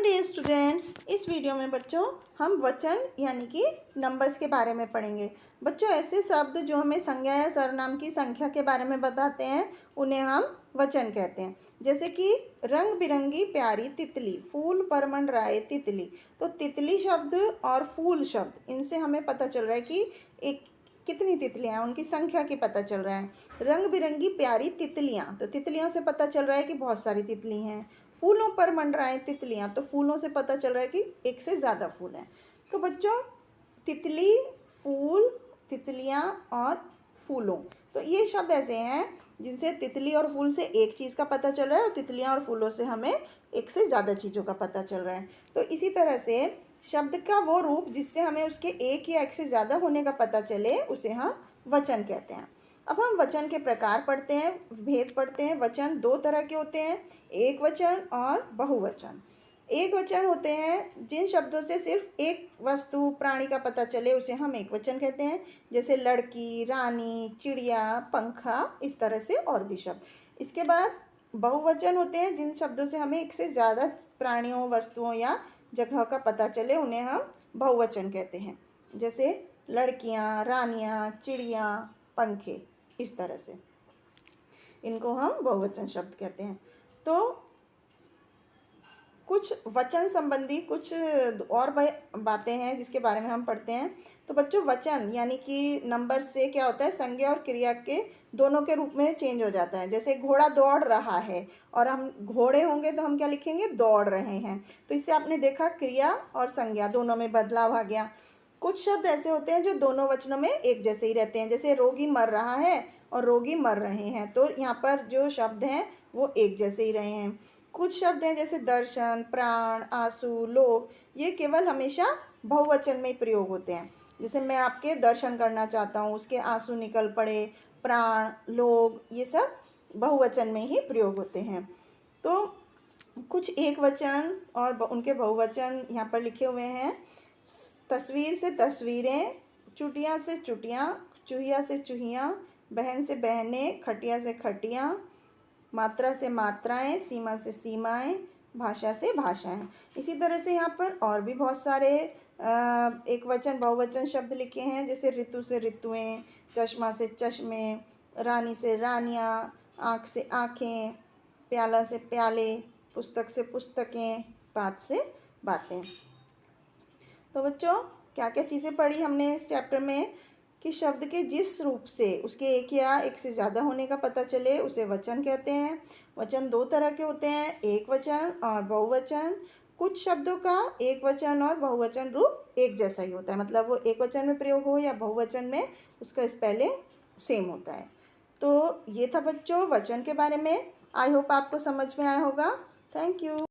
Dear students, इस video में बच्चों हम वचन यानी कि नंबर्स के बारे में पढ़ेंगे। बच्चों ऐसे शब्द जो हमें संज्ञा या सर्वनाम की संख्या के बारे में बताते हैं उन्हें हम वचन कहते हैं। जैसे कि रंग बिरंगी प्यारी तितली, फूल पर मंडराए तितली। तो तितली शब्द और फूल शब्द, इनसे हमें पता चल रहा है कि एक कितनी तितलियां हैं, उनकी संख्या की पता चल रहा है। रंग बिरंगी प्यारी तितलियां, तो तितलियों से पता चल रहा है कि बहुत सारी तितली हैं। फूलों पर मंडराए तितलियां, तो फूलों से पता चल रहा है कि एक से ज़्यादा फूल हैं। तो बच्चों तितली, फूल, तितलियां और फूलों, तो ये शब्द ऐसे हैं जिनसे तितली और फूल से एक चीज़ का पता चल रहा है और तितलियां और फूलों से हमें एक से ज़्यादा चीज़ों का पता चल रहा है। तो इसी तरह से शब्द का वो रूप जिससे हमें उसके एक या एक से ज़्यादा होने का पता चले उसे हम वचन कहते हैं। अब हम वचन के प्रकार पढ़ते हैं, भेद पढ़ते हैं। वचन दो तरह के होते हैं, एक वचन और बहुवचन। एक वचन होते हैं जिन शब्दों से सिर्फ एक वस्तु प्राणी का पता चले उसे हम एक वचन कहते हैं, जैसे लड़की, रानी, चिड़िया, पंखा, इस तरह से और भी शब्द। इसके बाद बहुवचन होते हैं जिन शब्दों से हमें एक से ज़्यादा प्राणियों, वस्तुओं या जगह का पता चले उन्हें हम बहुवचन कहते हैं, जैसे लड़कियां, रानियां, चिड़िया, पंखे, इस तरह से इनको हम बहुवचन शब्द कहते हैं। तो कुछ वचन संबंधी कुछ और बातें हैं जिसके बारे में हम पढ़ते हैं। तो बच्चों वचन यानी कि नंबर से क्या होता है, संज्ञा और क्रिया के दोनों के रूप में चेंज हो जाता है। जैसे घोड़ा दौड़ रहा है और हम घोड़े होंगे तो हम क्या लिखेंगे, दौड़ रहे हैं। तो इससे आपने देखा क्रिया और संज्ञा दोनों में बदलाव आ गया। कुछ शब्द ऐसे होते हैं जो दोनों वचनों में एक जैसे ही रहते हैं, जैसे रोगी मर रहा है और रोगी मर रहे हैं, तो यहाँ पर जो शब्द हैं वो एक जैसे ही रहे हैं। कुछ शब्द हैं जैसे दर्शन, प्राण, आंसू, लोभ, ये केवल हमेशा बहुवचन में ही प्रयोग होते हैं। जैसे मैं आपके दर्शन करना चाहता हूँ, उसके आंसू निकल पड़े, प्राण, लोभ, ये सब बहुवचन में ही प्रयोग होते हैं। तो कुछ एक वचन और उनके बहुवचन यहाँ पर लिखे हुए हैं। तस्वीर से तस्वीरें, चुटिया से चुटियाँ, चूहिया से चूहियाँ, बहन से बहनें, खटिया से खटियाँ, मात्रा से मात्राएं, सीमा से सीमाएं, भाषा से भाषाएं। इसी तरह से यहाँ पर और भी बहुत सारे एक वचन बहुवचन शब्द लिखे हैं, जैसे ऋतु से ऋतुएं, चश्मा से चश्मे, रानी से रानियाँ, आँख से आँखें, प्याला से प्याले, पुस्तक से पुस्तकें, बात से बातें। तो बच्चों क्या क्या चीज़ें पढ़ी हमने इस चैप्टर में कि शब्द के जिस रूप से उसके एक या एक से ज़्यादा होने का पता चले उसे वचन कहते हैं। वचन दो तरह के होते हैं, एक वचन और बहुवचन। कुछ शब्दों का एक वचन और बहुवचन रूप एक जैसा ही होता है, मतलब वो एक वचन में प्रयोग हो या बहुवचन में, उसका स्पेलिंग सेम होता है। तो ये था बच्चों वचन के बारे में। आई होप आपको समझ में आया होगा। Thank you.